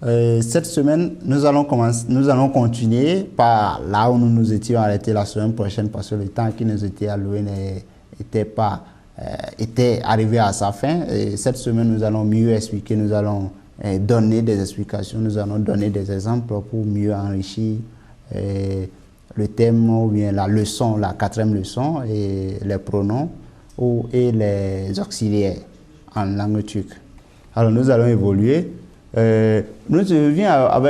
Cette semaine, nous allons continuer par là où nous nous étions arrêtés la semaine prochaine parce que le temps qui nous était alloué était arrivé à sa fin. Et cette semaine, nous allons mieux expliquer, nous allons donner des explications, nous allons donner des exemples pour mieux enrichir le thème ou bien la leçon, la 4e leçon, et les pronoms et les auxiliaires en langue turque. Alors, nous allons évoluer. Nous revenons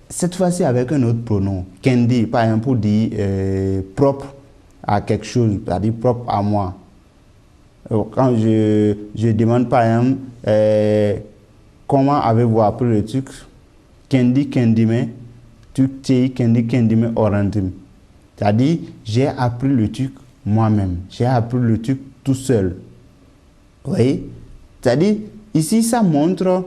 cette fois-ci avec un autre pronom, kendi, par exemple, pour dire propre à quelque chose, c'est-à-dire propre à moi. Quand je demande par exemple, comment avez-vous appris le turc? Kendi kendime, Türkçeyi kendi kendime öğrendim. C'est-à-dire, j'ai appris le turc moi-même. J'ai appris le turc tout seul. Vous voyez? C'est-à-dire, ici, ça montre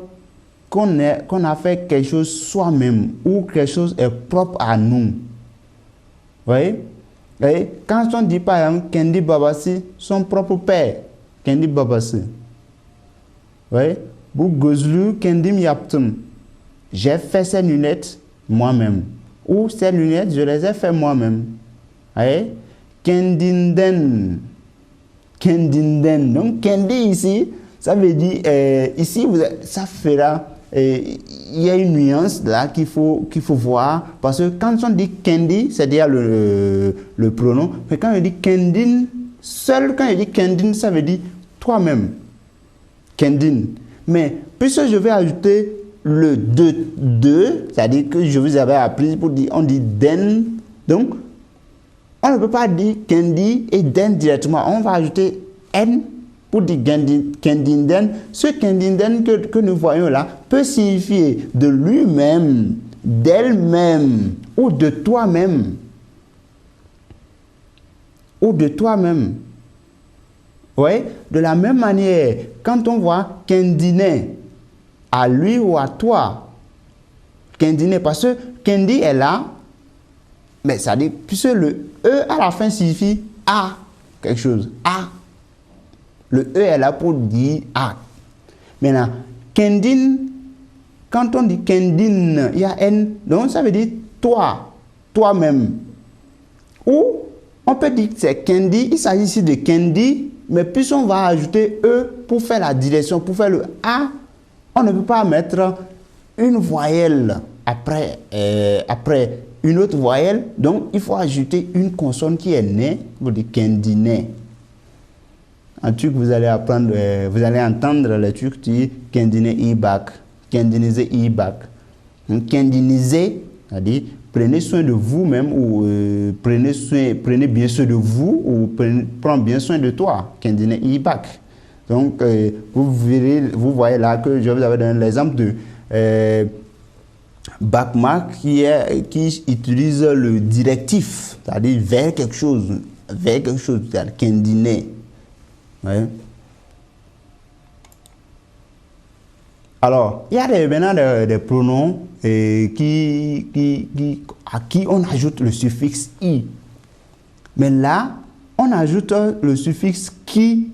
qu'on a fait quelque chose soi-même ou quelque chose est propre à nous. Vous voyez? Et quand on dit par exemple Kendi Babasi, son propre père, Kendi Babasi. Vous voyez? Bu gözlüğü kendim yaptım. J'ai fait ces lunettes moi-même. Ou ces lunettes, je les ai fait moi-même. Vous voyez? Kendinden. Kendinden. Donc Kendi ici, ça veut dire, ici, ça fera, il y a une nuance là qu'il faut voir, parce que quand on dit Kendi, c'est-à-dire le pronom, mais quand on dit Kendin, seul quand on dit Kendin, ça veut dire toi-même. Kendin. Mais puisque je vais ajouter le de, c'est-à-dire que je vous avais appris pour dire, on dit den, donc on ne peut pas dire Kendi et den directement, on va ajouter n pour dire kendinden. Ce kendinden que nous voyons là peut signifier de lui-même, d'elle-même ou de toi-même. Ou de toi-même. Oui, de la même manière, quand on voit kendine, à lui ou à toi, kendine, parce que kendi est là, mais ça dit, puisque le E à la fin signifie à quelque chose, à. Le E est là pour dire à. Maintenant, kendin, quand on dit kendin, il y a N, donc ça veut dire toi, toi-même. Ou on peut dire que c'est kendi, il s'agit ici de kendi, mais puisqu'on va ajouter E pour faire la direction, pour faire le A, on ne peut pas mettre une voyelle après une autre voyelle, donc il faut ajouter une consonne qui est née pour dire kendine. En turc, vous allez apprendre, vous allez entendre les turcs dire kendine ibak, kendinize ibak. Kendinize, c'est-à-dire prenez soin de vous-même ou prenez bien soin de vous ou prends bien soin de toi. Kendine ibak. Donc, vous voyez là que je vous avais donné l'exemple de Bakma qui utilise le directif, c'est-à-dire vers quelque chose, c'est-à-dire kendine. Ouais. Alors, il y a maintenant des pronoms à qui on ajoute le suffixe i. Mais là, on ajoute le suffixe ki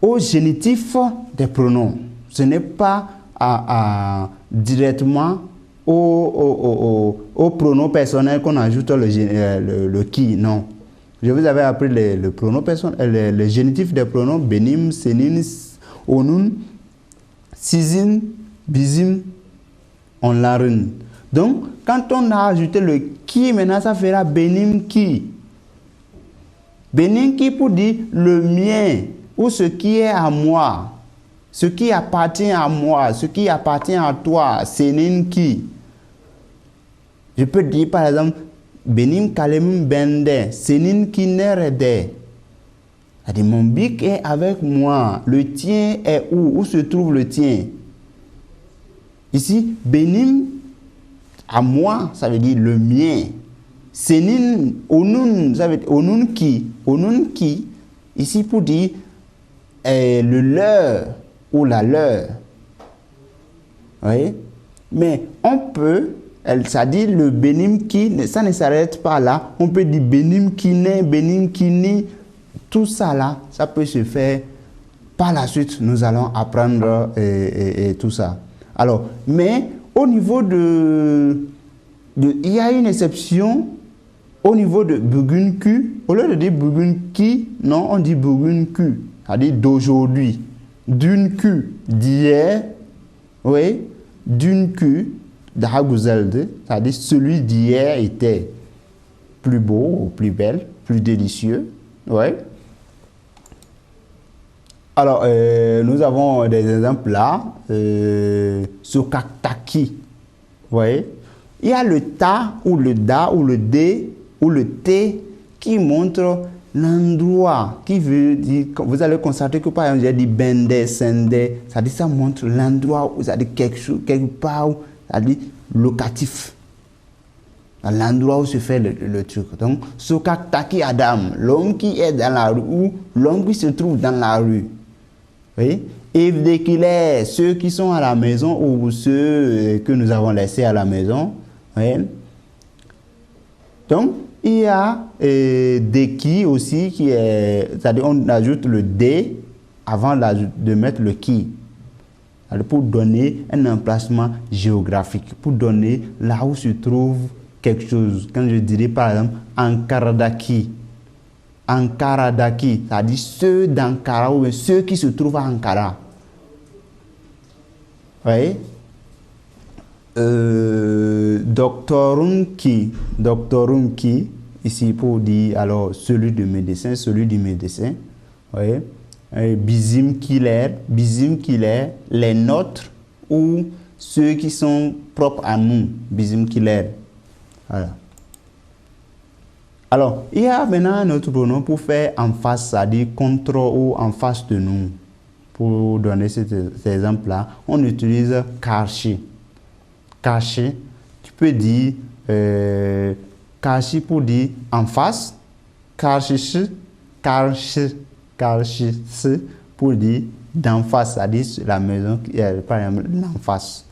au génitif des pronoms. Ce n'est pas directement au pronom personnel qu'on ajoute le qui, non. Je vous avais appris le pronom personnel, le génitif des pronoms benim, senin, onun, sizin, bizim, onların. Donc, quand on a ajouté le qui, maintenant ça fera benim qui. Benim qui pour dire le mien ou ce qui est à moi, ce qui appartient à moi, ce qui appartient à toi, senin qui. Je peux dire par exemple, benim kalemim bende, senin ki nerede. C'est-à-dire, mon bic est avec moi, le tien est où se trouve le tien? Ici, benim, à moi, ça veut dire le mien. Senin, onun, ça veut dire onun qui, ici pour dire le leur ou la leur. Vous voyez? Mais on peut, ça dit le benim qui, ça ne s'arrête pas là. On peut dire benim kine, benim kini, tout ça là, ça peut se faire Par la suite, nous allons apprendre et tout ça. Alors, mais au niveau il y a une exception au niveau de Bugunku. Au lieu de dire Bugunki, non, on dit Bugunku, c'est-à-dire d'aujourd'hui. Dunku, d'hier, oui, Dunku, d'Haguzelde, c'est-à-dire celui d'hier était plus beau ou plus belle, plus délicieux, oui. Alors, nous avons des exemples là. Sokaktaki. Vous voyez? Il y a le ta ou le da ou le d ou le t qui montre l'endroit. Qui veut dire, vous allez constater que par exemple, j'ai dit bende, sende. Ça dit ça montre l'endroit où ça dit quelque chose, quelque part, ça dit locatif. L'endroit où se fait le truc. Donc, Sokaktaki Adam, l'homme qui est dans la rue ou l'homme qui se trouve dans la rue. Oui. Et dès qu'il est ceux qui sont à la maison ou ceux que nous avons laissés à la maison. Oui. Donc, il y a des qui aussi qui est, c'est-à-dire on ajoute le d avant de mettre le qui. Alors, pour donner un emplacement géographique, pour donner là où se trouve quelque chose. Quand je dirais par exemple Ankaradaki. Ankaradaki, c'est-à-dire ceux d'Ankara ou ceux qui se trouvent à Ankara. Vous voyez? Doctorunki, ici pour dire alors celui du médecin. Vous voyez? Bizimkiler, les nôtres ou ceux qui sont propres à nous. Bizimkiler. Voilà. Alors, il y a maintenant un autre pronom pour faire en face, c'est-à-dire contre ou en face de nous. Pour donner cet exemple-là, on utilise karshi. Karshi, tu peux dire karshi pour dire en face, karshi pour dire d'en face, c'est-à-dire la maison qui est par exemple l'en face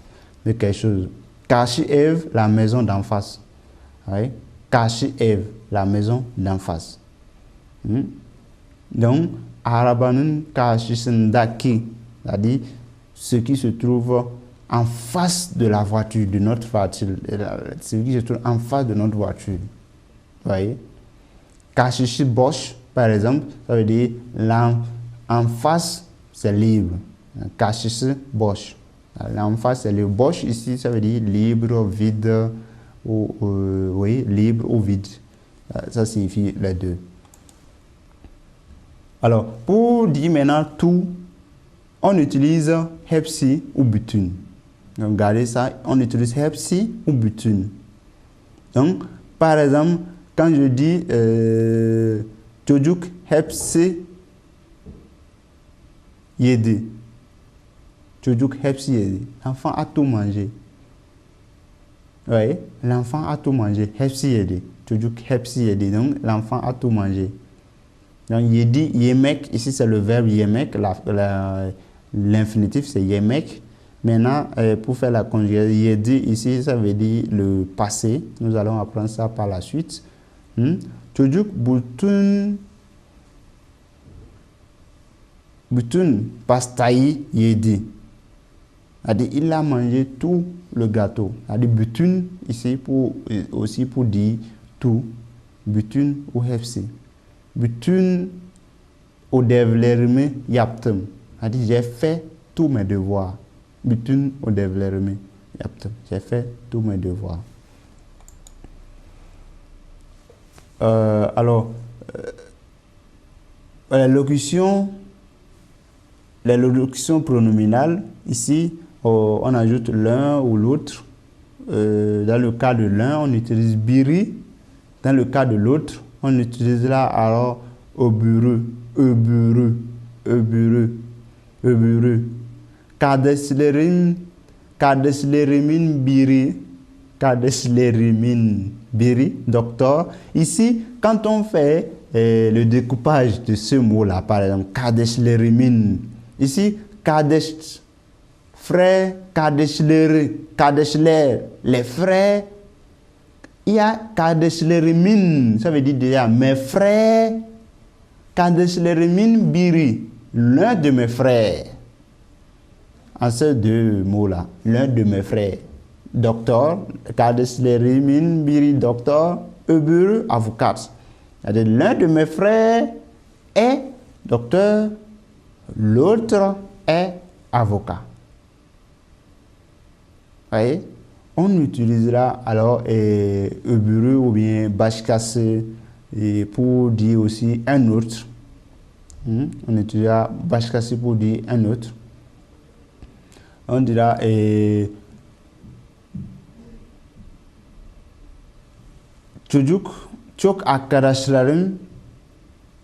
de quelque chose. Karshi Eve, la maison d'en face. Oui. Karshi Eve, la maison d'en face. Donc, Arabanun Karshi Sendaki, c'est-à-dire ce qui se trouve en face de la voiture, de notre voiture, ce qui se trouve en face de notre voiture. Vous voyez? Kashishi Bosch, par exemple, ça veut dire en face, c'est libre. Kashishi Bosch. En face, c'est libre. Bosch, ici, ça veut dire libre, vide, ou, oui, libre ou vide. Ça signifie les deux. Alors, pour dire maintenant tout, on utilise hepsi ou butun. Donc, regardez ça, on utilise hepsi ou butun. Donc, par exemple, quand je dis Chojuk hepsi yedi. Chojuk hepsi yedi. L'enfant a tout mangé. Oui, l'enfant a tout mangé. Hepsi yedi. Chojuk hepsi yedi. Donc, l'enfant a tout mangé. Donc, yedi, yemek, ici c'est le verbe yemek, l'infinitif c'est yemek. Maintenant, pour faire la conjugaison, yedi, ici ça veut dire le passé. Nous allons apprendre ça par la suite. Chojuk butun pastayi yedi. C'est-à-dire, il a mangé tout le gâteau. C'est-à-dire, butun, ici, aussi pour dire tout. Butun ou hefsi. Butun au devlerme yaptem. C'est-à-dire, j'ai fait tous mes devoirs. Butun au devlerme yaptem. J'ai fait tous mes devoirs. Alors, les locutions pronominales, ici, on ajoute l'un ou l'autre. Dans le cas de l'un, on utilise biri. Dans le cas de l'autre, on utilise là alors oburu. Kadeslerimin biri, docteur. Ici, quand on fait le découpage de ce mot-là, par exemple, kadeslerimin, ici, kadesh, frère, kadeshler, les frères, il y a kadeshlerimin, ça veut dire déjà mes frères, kadeshlerimin biri, l'un de mes frères, en ces deux mots-là, l'un de mes frères, docteur, Kadeslerim Biri, docteur, Öbür, avocat. C'est-à-dire, l'un de mes frères est docteur, l'autre est avocat. Vous voyez? On utilisera alors Öbürü ou bien Başkası pour dire aussi un autre. On utilisera Başkası pour dire un autre. On dira çocuk çok arkadaşlarım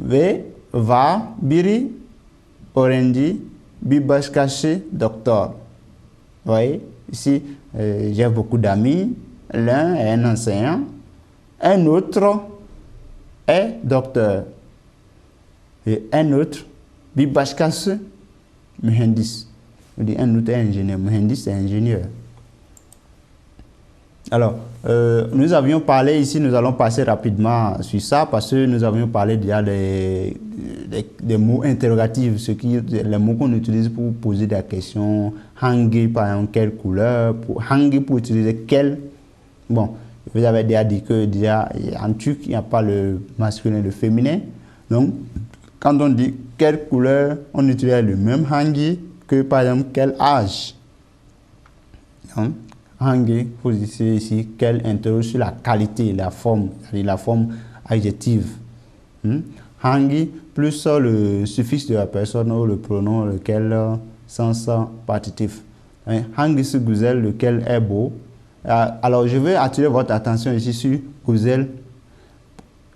ve var biri öğrenci, bir başkası doktor. Vous voyez, ici, j'ai beaucoup d'amis. L'un est un enseignant, un autre est docteur. Et un autre, bir başkası mühendis. On dit un autre est ingénieur, mühendis est ingénieur. Alors, nous avions parlé ici, nous allons passer rapidement sur ça parce que nous avions parlé déjà des mots interrogatifs, les mots qu'on utilise pour poser des questions. Hangi, par exemple, quelle couleur? Hangi pour utiliser quel. Bon, vous avez déjà dit que déjà en turc, il n'y a pas le masculin et le féminin. Donc, quand on dit quelle couleur, on utilise le même hangi que par exemple quel âge. Donc, hangi, vous utilisez ici quel interroge sur la qualité, la forme, c'est-à-dire la forme adjective. Hangi plus le suffixe de la personne ou le pronom, lequel sens partitif. Hangi güzel, lequel est beau. Alors, je vais attirer votre attention ici sur güzel.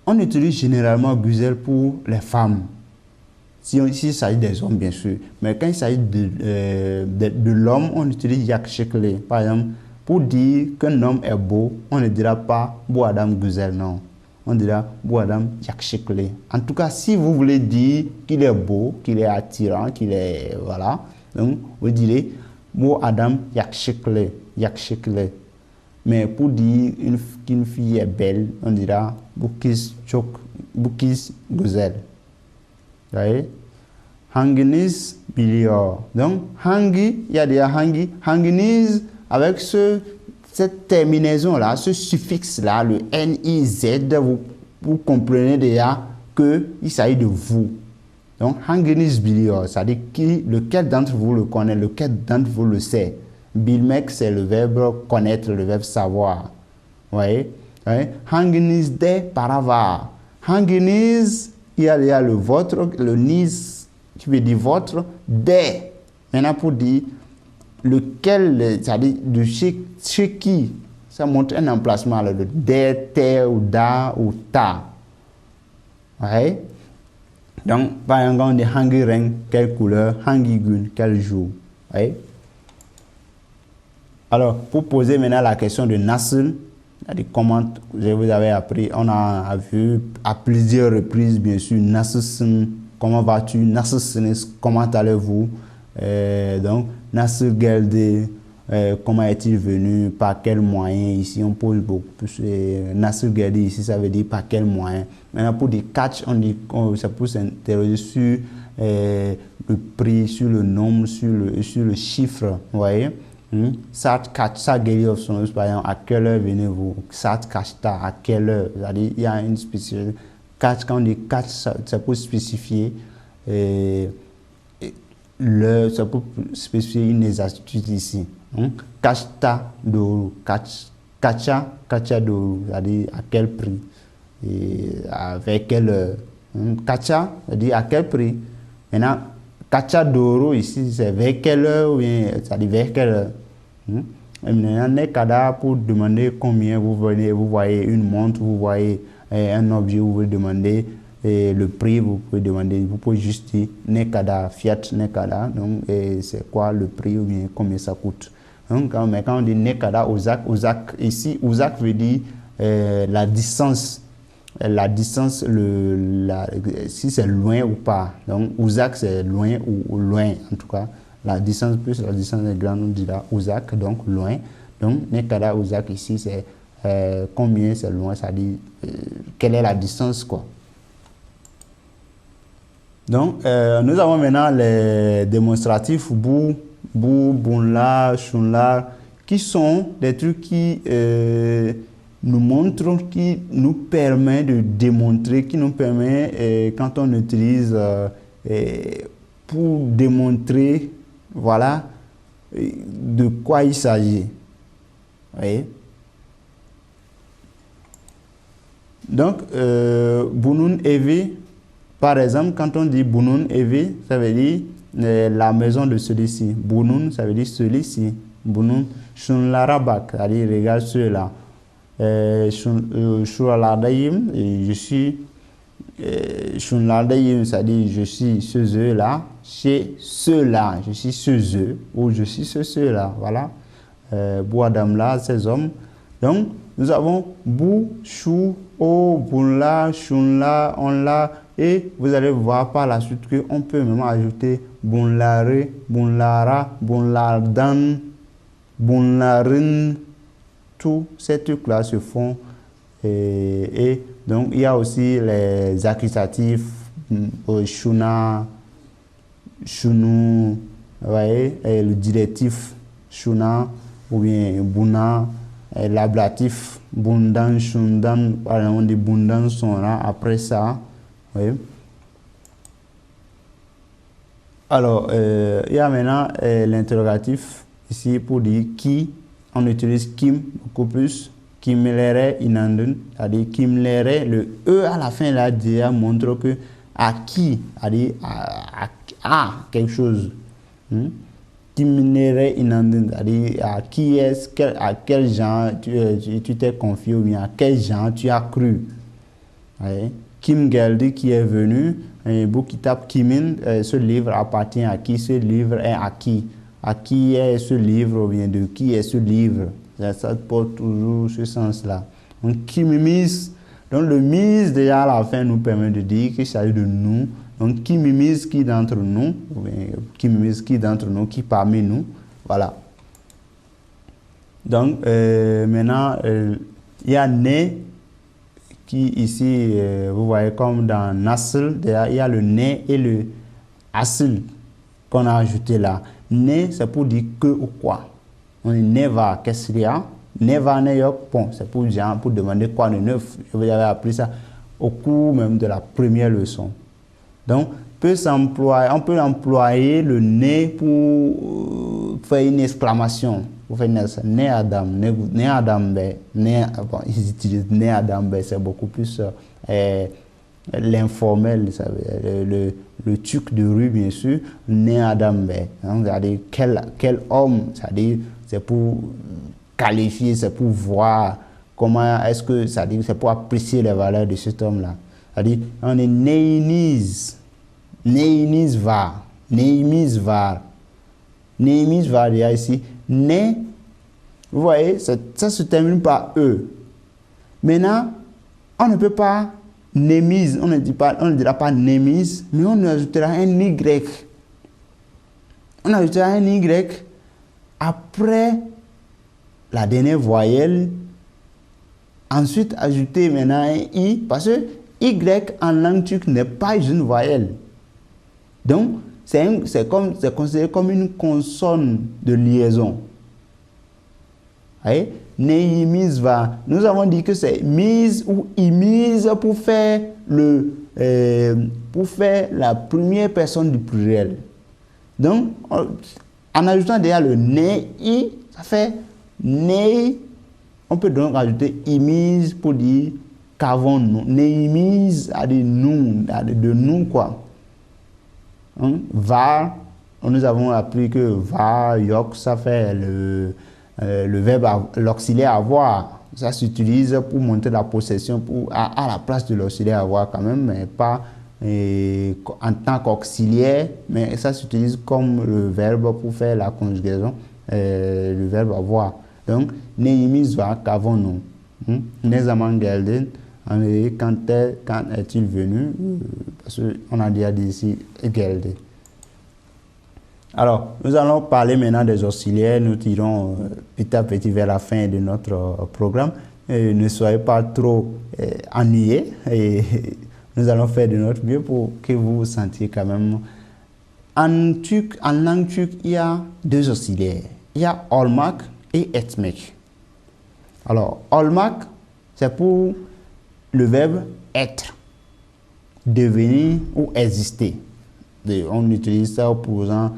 On utilise généralement güzel pour les femmes. Si il s'agit des hommes, bien sûr. Mais quand il s'agit de l'homme, on utilise yakşıklı. Par exemple, pour dire qu'un homme est beau, on ne dira pas bu adam güzel, non. On dira bu adam yakşıklı. En tout cas, si vous voulez dire qu'il est beau, qu'il est attirant, qu'il est, voilà, donc vous direz bu adam yakşıklı, yakşıklı. Mais pour dire qu'une fille est belle, on dira bu kız güzel. Vous voyez? Hanginiz biliyor. Donc, hangi, il y a déjà hangi. Hanginiz, avec cette terminaison-là, ce suffixe-là, le N-I-Z, vous comprenez déjà qu'il s'agit de vous. Donc, hanginiz biliyor, c'est-à-dire lequel d'entre vous le connaît, lequel d'entre vous le sait. Bilmek, c'est le verbe connaître, le verbe savoir. Vous voyez? Hanginiz de para. Hanginiz, il y a le votre, le niz qui veut dire votre, des. Maintenant, pour dire lequel, c'est-à-dire de chez qui, ça montre un emplacement, de des, te ou da ou ta. Ouais. Donc, par exemple, on dit hangi reng, quelle couleur, hangi gun, quel jour. Ouais. Alors, pour poser maintenant la question de nasl, c'est-à-dire comment je vous avais appris, on a vu à plusieurs reprises, bien sûr, nasl, comment vas-tu, nasl, comment allez-vous, donc, nasl gelde, comment est-il venu, par quel moyen, ici on pose beaucoup plus, nasl gelde, ici ça veut dire par quel moyen. Maintenant, pour des catch, ça peut s'interroger sur le prix, sur le nombre, sur le chiffre, vous voyez. Sat Kacha Geliov son par exemple, à quelle heure venez-vous? Sat Kachta, à quelle heure? C'est-à-dire, il y a une spécificité. Quand on dit catch, ça peut spécifier l'heure, ça peut spécifier une exactitude ici. Kachta Doru, Kacha Doru, c'est-à-dire à quel prix? Et avec quelle heure? Kacha, c'est-à-dire à quel prix? Maintenant, Kacha Doru ici, c'est vers quelle heure ou bien, c'est-à-dire vers quelle heure? Nekada pour demander combien vous voyez une montre, vous voyez un objet, vous pouvez demander le prix, vous pouvez juste dire Nekada, Fiat Nekada, donc c'est quoi le prix ou bien combien ça coûte. Donc, mais quand on dit Nekada, Uzak, ici, Uzak veut dire la distance. Si c'est loin ou pas. Donc, Uzak, c'est loin ou loin, en tout cas. La distance plus la distance est grande, on dira Uzak, donc loin. Donc, Nekada Uzak ici, c'est combien c'est loin, ça dit quelle est la distance, quoi. Donc, nous avons maintenant les démonstratifs bou, bunla, shunla, qui sont des trucs qui nous montrent, qui nous permet de démontrer, qui nous permet, quand on utilise pour démontrer, voilà, de quoi il s'agit. Vous voyez? Donc, bunun evi, par exemple, quand on dit bunun evi, ça veut dire la maison de celui-ci. Bunun, ça veut dire celui-ci. Bunun, shunlarabak, c'est-à-dire regarde ceux-là. Shuraladayim, je suis shunladayim, c'est-à-dire je suis ceux-là. Chez ceux-là, je suis ceux-eux, ou je suis ceux-là. Voilà. Bouadamla, ces hommes. Donc, nous avons bou, chou, o, bunla, shunla, onla. Et vous allez voir par la suite qu'on peut même ajouter bunlare, bunlara, bunlardan, bunlarin. Tous ces trucs-là se font. Et donc, il y a aussi les accusatifs, shuna, shunu, vous voyez, et le directif, shuna, ou bien buna, et l'ablatif, bundan, shundan, par exemple, on dit bundan sont là après ça. Oui. Alors, il y a maintenant l'interrogatif ici pour dire qui. On utilise kim beaucoup plus. Kimlere inandun, c'est-à-dire kimlere, le E à la fin là déjà montre que à qui, c'est-à-dire à quelque chose. Kimlere inandun, c'est-à-dire à qui est-ce, à quel genre tu t'es confié ou bien à quel genre tu as cru. Oui. Kim Geldi qui est venu, Boukitab Kimin, ce livre appartient à qui, ce livre est à qui. À qui est ce livre ou bien de qui est ce livre. Ça porte toujours ce sens-là. Donc, qui mimise, donc le mise déjà à la fin nous permet de dire qu'il s'agit de nous. Donc, qui mimise qui d'entre nous, ou bien, qui mimise qui d'entre nous, qui parmi nous. Voilà. Donc, maintenant, il y a né qui ici, vous voyez comme dans Nasl, il y a le né et le asl qu'on a ajouté là. Né, c'est pour dire que ou quoi. On est neva, qu'est-ce qu'il y a? Neva, bon, c'est pour dire, pour demander quoi de neuf. Je vous avais appris ça au cours même de la première leçon. Donc, on peut employer le né pour faire une exclamation. Pour faire une né Adam, né Adam, bon, ils utilisent né Adam, c'est beaucoup plus l'informel, le truc de rue, bien sûr, né Adam, c'est-à-dire quel homme, c'est-à-dire c'est pour qualifier, c'est pour voir comment est-ce que, c'est-à-dire c'est pour apprécier les valeurs de cet homme-là. C'est-à-dire, on est Néiniz var, Néimiz var, il y a ici, né, vous voyez, ça se termine par E. Maintenant, on ne peut pas Némise, on ne dira pas Némise, mais on ajoutera un Y. On ajoutera un Y après la dernière voyelle. Ensuite, ajouter maintenant un I, parce que Y en langue turque n'est pas une voyelle. Donc, c'est considéré comme une consonne de liaison. Voyez? Neimizva. Nous avons dit que c'est mise ou imise pour faire la première personne du pluriel. Donc, en ajoutant déjà le nei, ça fait nei. On peut donc ajouter imise pour dire qu'avons-nous. Neimise a dit nous, de nous quoi. Va, nous avons appris que va, yok, ça fait le verbe, l'auxiliaire avoir. Ça s'utilise pour montrer la possession à la place de l'auxiliaire avoir quand même, mais pas en tant qu'auxiliaire, mais ça s'utilise comme le verbe pour faire la conjugaison, le verbe avoir. Donc, Néhémis va, qu'avons-nous? Nézaman Gelden, quand est-il venu? Parce qu'on a déjà dit ici Gelden. Alors, nous allons parler maintenant des auxiliaires. Nous tirons petit à petit vers la fin de notre programme. Ne soyez pas trop ennuyés. Et nous allons faire de notre mieux pour que vous vous sentiez quand même. En langue turque, il y a deux auxiliaires. Il y a olmak et etmek. Alors, olmak, c'est pour le verbe être, devenir ou exister. On utilise ça au présent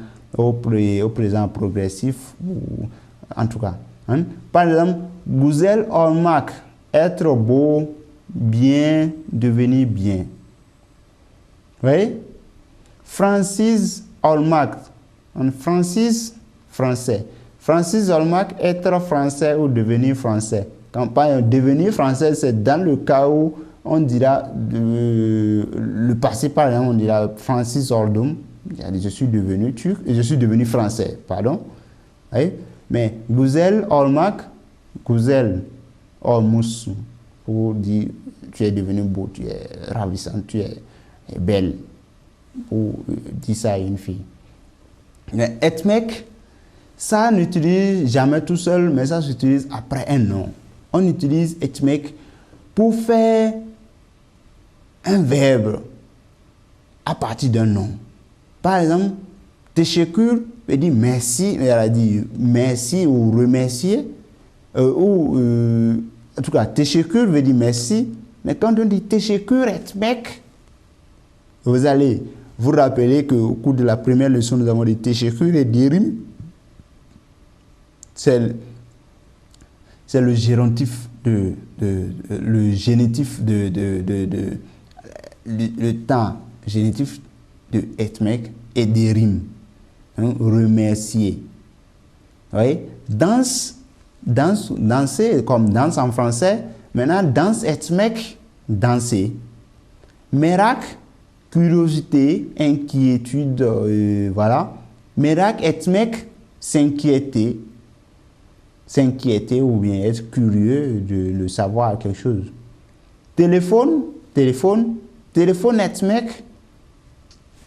progressif, ou, en tout cas. Hein? Par exemple, Güzel olmak, être beau, bien, devenir bien. Vous voyez? Francis olmak, Francis, français. Francis olmak, être français ou devenir français. Quand devenir français, c'est dans le cas où on dira le passé, par exemple, on dira Francis Oldum, je suis devenu turc, je suis devenu français, pardon. Oui? Mais Güzel olmak, Güzel olmuşsun, pour dire tu es devenu beau, tu es ravissant, tu es belle, pour dire ça à une fille. Mais etmek, ça n'utilise jamais tout seul, mais ça s'utilise après un nom. On utilise etmek pour faire un verbe à partir d'un nom. Par exemple, teşekkür veut dire merci, elle a dit merci ou remercier, en tout cas, teşekkür veut dire merci, mais quand on dit teşekkür etmek, vous allez vous rappeler qu'au cours de la première leçon, nous avons dit teşekkür et dirim. C'est le gérontif le génitif le temps génitif de etmek et des rimes. Hein, remercier. Oui? Danser comme danse en français. Maintenant, danse etmek, danser. Merak, curiosité, inquiétude, voilà. Merak etmek, s'inquiéter. S'inquiéter ou bien être curieux de le savoir quelque chose. Téléphone etmek,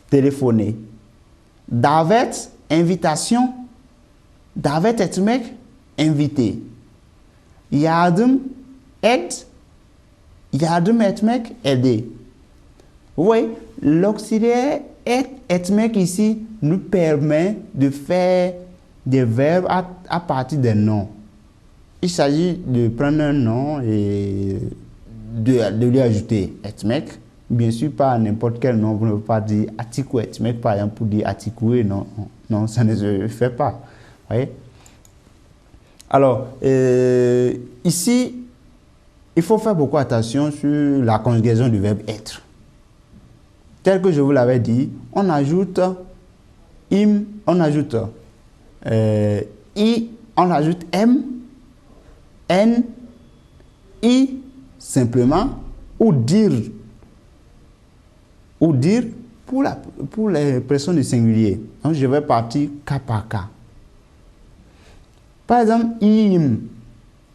téléphoner. Davet, invitation. Davet etmek, inviter. Yardım etmek, aider. Vous voyez, l'auxiliaire etmek ici nous permet de faire des verbes à partir des noms. Il s'agit de prendre un nom et de lui ajouter etmek. Bien sûr, pas n'importe quel nom. Vous ne pouvez pas dire atiku etmek, par exemple, pour dire atikoué. Non, non, ça ne se fait pas. Vous voyez? Alors, ici, il faut faire beaucoup attention sur la conjugaison du verbe être. Tel que je vous l'avais dit, on ajoute im, on ajoute i, on ajoute m, n, i simplement, ou dire pour les personnes du singulier. Donc je vais partir cas par cas. Par exemple, im,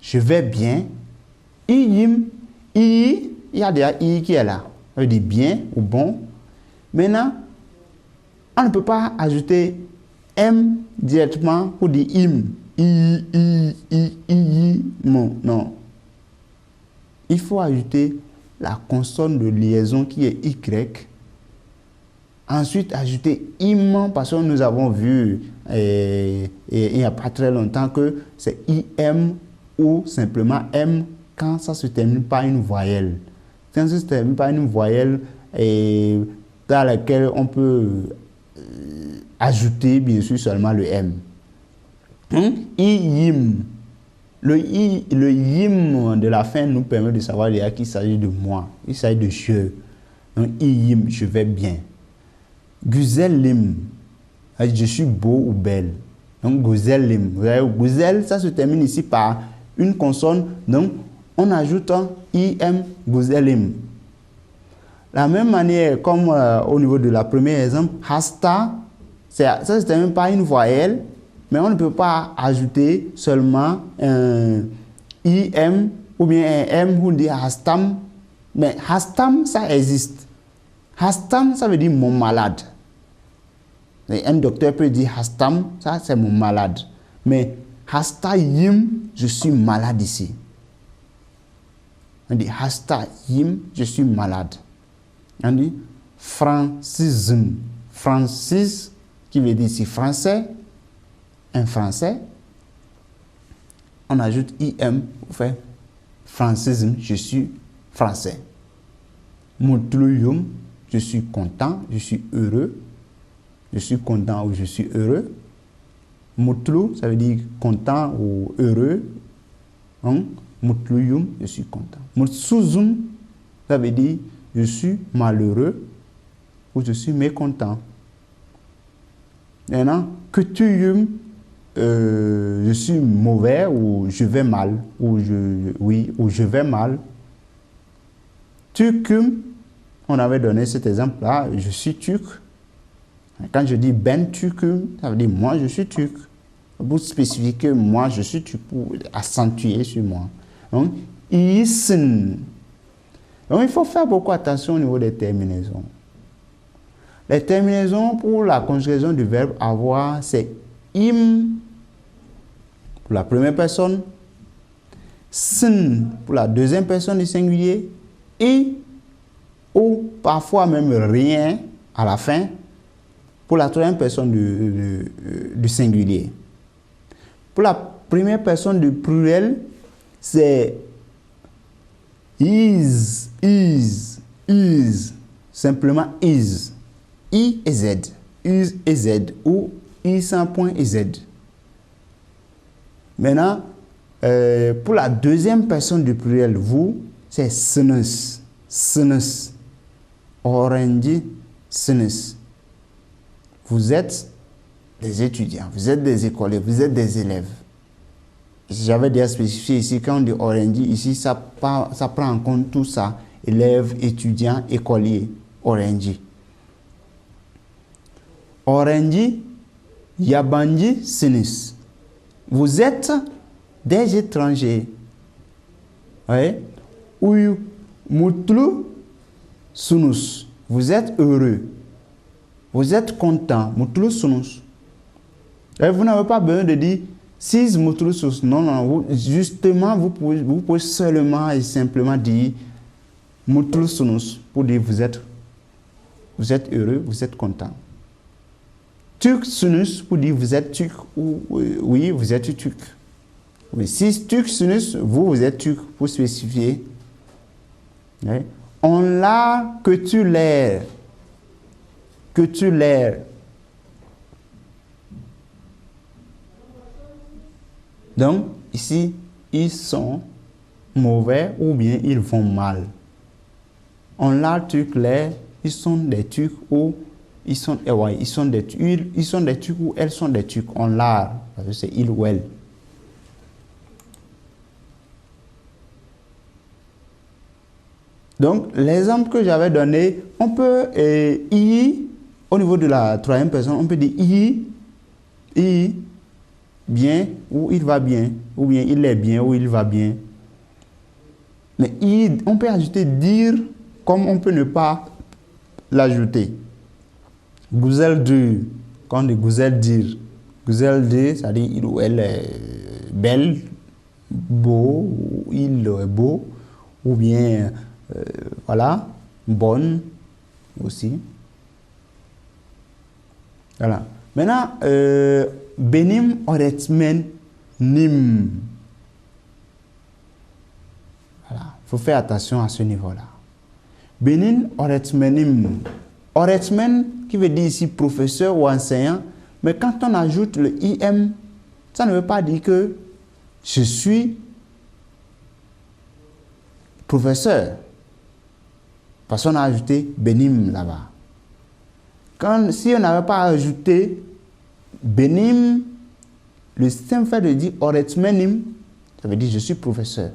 je vais bien. Im, il y a déjà i qui est là. Ça veut dire bien ou bon. Maintenant, on ne peut pas ajouter m directement pour dire im. Non. Il faut ajouter la consonne de liaison qui est y. Ensuite, ajouter im parce que nous avons vu il n'y a pas très longtemps que c'est im ou simplement m quand ça se termine par une voyelle. Quand ça se termine par une voyelle dans laquelle on peut ajouter bien sûr seulement le m. Iyim. Le yim de la fin nous permet de savoir qu'il s'agit de moi, il s'agit de je. Donc iyim, je vais bien. Güzelim, je suis beau ou belle. Donc güzelim, vous voyez, güzel, ça se termine ici par une consonne. Donc on ajoute un im, güzelim. La même manière comme au niveau de la première exemple, hasta, ça se termine par une voyelle, mais on ne peut pas ajouter seulement un im ou bien un m ou dire hastam. Mais hastam, ça existe. Hastam, ça veut dire mon malade. Et un docteur peut dire hastam, ça c'est mon malade. Mais hasta yim, je suis malade ici. On dit hasta yim, je suis malade. On dit francisme. Francis, qui veut dire ici français, un français. On ajoute IM pour faire francisme, je suis français. Mutluyum, je suis content, je suis heureux. Je suis content ou je suis heureux. Mutlu, ça veut dire content ou heureux. Hein? Mutluyum, je suis content. Mutsuzum, ça veut dire je suis malheureux ou je suis mécontent. Maintenant, ketuyum, je suis mauvais ou je vais mal, ou je vais mal. Tukum, on avait donné cet exemple-là, je suis turc. Quand je dis ben tukum, ça veut dire moi je suis turc. Pour spécifier que moi je suis turc, pour accentuer sur moi. Donc, isn. Donc, il faut faire beaucoup attention au niveau des terminaisons. Les terminaisons pour la conjugaison du verbe avoir, c'est im pour la première personne, sn pour la deuxième personne du singulier et ou parfois même rien à la fin pour la troisième personne du singulier. Pour la première personne du pluriel, c'est is, simplement is, I et Z, is et Z, ou I sans point et Z. Maintenant, pour la deuxième personne du pluriel, vous, c'est snes, orange, snes. Vous êtes des étudiants, vous êtes des écoliers, vous êtes des élèves. J'avais déjà spécifié ici, quand on dit orange, ici, ça prend en compte tout ça. Élèves, étudiants, écoliers, orange. Orange, yabanji, sinis. Vous êtes des étrangers. Oui. Ou mutlu, sunus. Vous êtes heureux. Vous êtes content. Mutlu, sunus. Et vous n'avez pas besoin de dire si mutlu, sunus. Non, non. Justement, vous pouvez seulement et simplement dire mutlu, sunus pour dire vous êtes heureux, vous êtes content. Turc sunus pour dire vous êtes turc ou oui, vous êtes turc. Oui, si turc sunus, vous êtes turc pour spécifier. Oui. On l'a que tu l'air. Que tu l'air. Donc, ici, ils sont mauvais ou bien ils vont mal. On l'a turc l'air, ils sont des turcs ou ils sont des turcs ou elles sont des turcs. On l'a, parce que c'est il ou elle. Donc, l'exemple que j'avais donné, on peut au niveau de la troisième personne, on peut dire i, bien ou il va bien, ou bien il est bien ou il va bien. Mais on peut ajouter dire comme on peut ne pas l'ajouter. Gouzel dur, quand on dit gouzel dire, ça dit il ou elle est belle, beau, ou il est beau, ou bien voilà, bonne aussi. Voilà. Maintenant, benim oretmen nim. Voilà, il faut faire attention à ce niveau-là. Benin oretmenim. Oretmen qui veut dire ici professeur ou enseignant, mais quand on ajoute le im, ça ne veut pas dire que je suis professeur. Parce qu'on a ajouté benim là-bas. Si on n'avait pas ajouté benim, le simple fait de dire oretmenim, ça veut dire je suis professeur.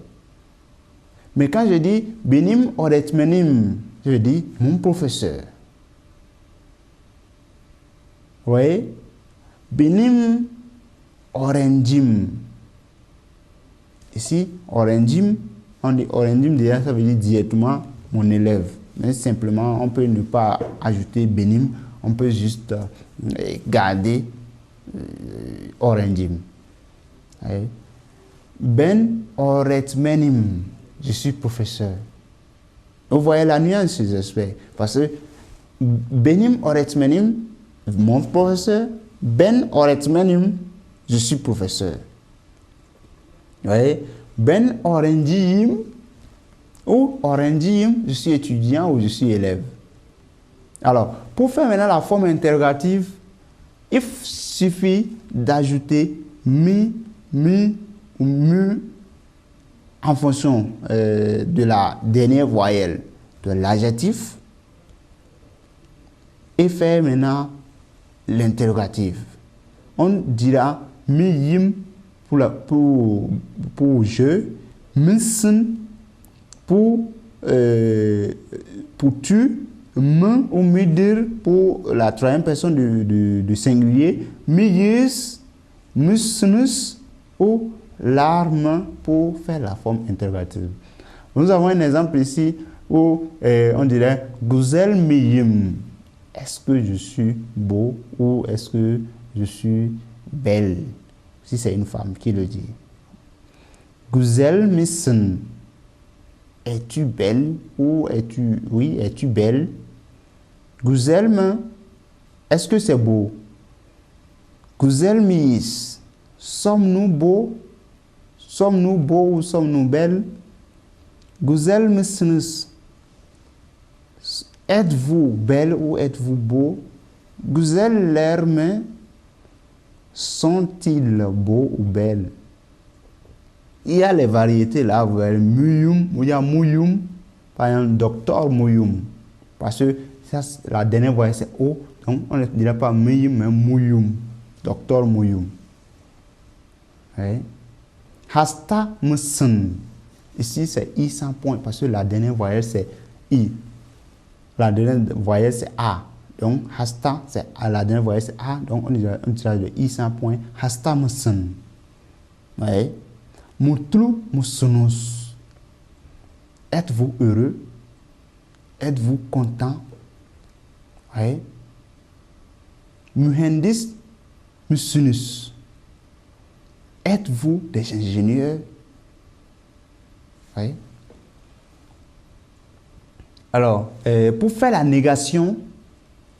Mais quand je dis benim oretmenim, je veux dire mon professeur. Vous voyez? Benim oranjim. Ici, oranjim, on dit oranjim déjà, ça veut dire directement mon élève. Mais simplement, on peut ne pas ajouter benim, on peut juste garder oranjim. Ben oretmenim, je suis professeur. Vous voyez la nuance, j'espère. Parce que Benim Oretmenim, mon professeur, Ben Oretmenim, je suis professeur. Vous voyez? Ben Orendjim ou Orendjim, je suis étudiant ou je suis élève. Alors, pour faire maintenant la forme interrogative, il suffit d'ajouter mi ou mu en fonction de la dernière voyelle de l'adjectif et faire maintenant l'interrogative. On dira mi yim pour je, mi sin pour tu, me ou mi dir pour la troisième personne du singulier, mi yus, mi sinus ou l'arme pour faire la forme interrogative. Nous avons un exemple ici où on dirait Guzel miyim. Est-ce que je suis beau ou est-ce que je suis belle? Si c'est une femme qui le dit. Guzel missen. Es-tu belle ou es-tu belle? Guzel, est-ce que c'est beau? Guzel mis. Sommes-nous beaux? Sommes-nous beaux ou sommes-nous belles? Guzel misnus. Êtes-vous belle ou êtes-vous beau? Guzel lerme. Sont-ils beaux ou belles? Il y a les variétés là, vous voyez, muyum, il y a muyum, par exemple, docteur muyum. Parce que ça, la dernière voyelle c'est O, donc on ne dirait pas muyum, mais muyum, docteur muyum. Oui. Hasta musen. Ici c'est I sans point, parce que la dernière voyelle c'est I. La dernière voyelle c'est A. Donc, hasta, c'est à la dernière voyelle, c'est A. Donc, on dirait de I sans point. Hasta musen. Oui. Mutlu musunus. Êtes-vous heureux? Êtes-vous content? Oui. Muhendis musunus. Êtes-vous des ingénieurs? Oui. Alors, pour faire la négation,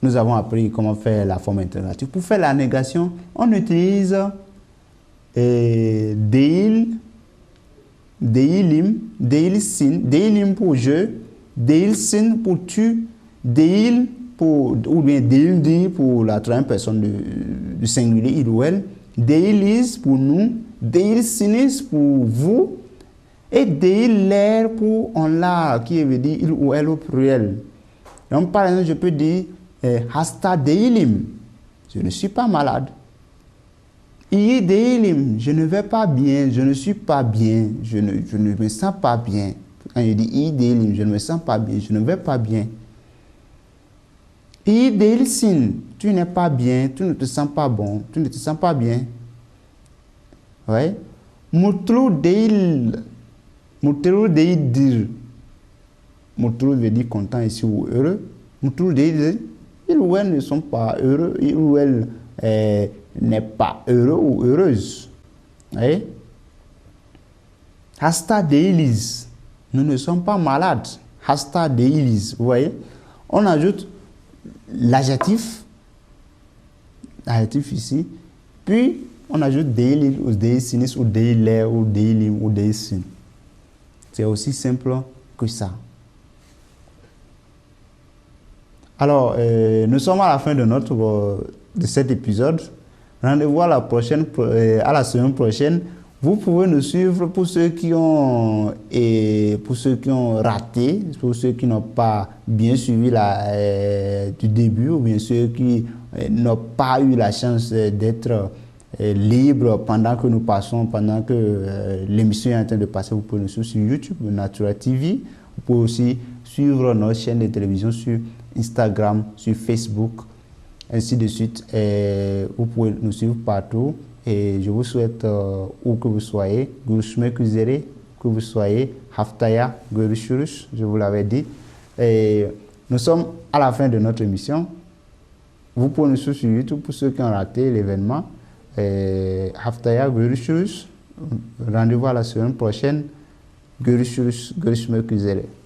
nous avons appris comment faire la forme interrogative. Pour faire la négation, on utilise deil, deilim, deilsin, deilim pour je, deilsin pour tu, deil pour, ou bien deildi pour la troisième personne du singulier, il ou elle, deilis pour nous, deilsinis pour vous, et deiler pour on l'a, qui veut dire il ou elle au pluriel. Donc, par exemple, je peux dire hasta deilim, je ne suis pas malade. I deilim, je ne vais pas bien, je ne suis pas bien, je ne me sens pas bien. Quand je dis I deilim, je ne me sens pas bien, je ne vais pas bien. I deilsin, tu n'es pas bien, tu ne te sens pas bon, tu ne te sens pas bien. Oui. Mutlu deil, mutlu deidir. Mutlu veut dire content ici ou heureux. Mutlu deidir. Ils ou elles ne sont pas heureux, ils ou elles n'est pas heureux ou heureuse. Oui? Hasta deilis, nous ne sommes pas malades. Hasta deilis, vous voyez? On ajoute l'adjectif ici, puis on ajoute deilil ou deisinis ou deiler ou deilim ou deisin. C'est aussi simple que ça. Alors, nous sommes à la fin de cet épisode. Rendez-vous à la semaine prochaine. Vous pouvez nous suivre pour ceux qui ont raté, pour ceux qui n'ont pas bien suivi du début, ou bien ceux qui n'ont pas eu la chance d'être libres pendant que nous passons, pendant que l'émission est en train de passer. Vous pouvez nous suivre sur YouTube, Natura TV. Vous pouvez aussi suivre notre chaîne de télévision sur Instagram, sur Facebook, ainsi de suite. Vous pouvez nous suivre partout. Et je vous souhaite, où que vous soyez, que vous soyez, Haftaya, Görüşürüz, je vous l'avais dit. Et nous sommes à la fin de notre émission. Vous pouvez nous suivre sur YouTube pour ceux qui ont raté l'événement. Haftaya, Görüşürüz. Rendez-vous à la semaine prochaine. Görüşürüz, görüşmek üzere.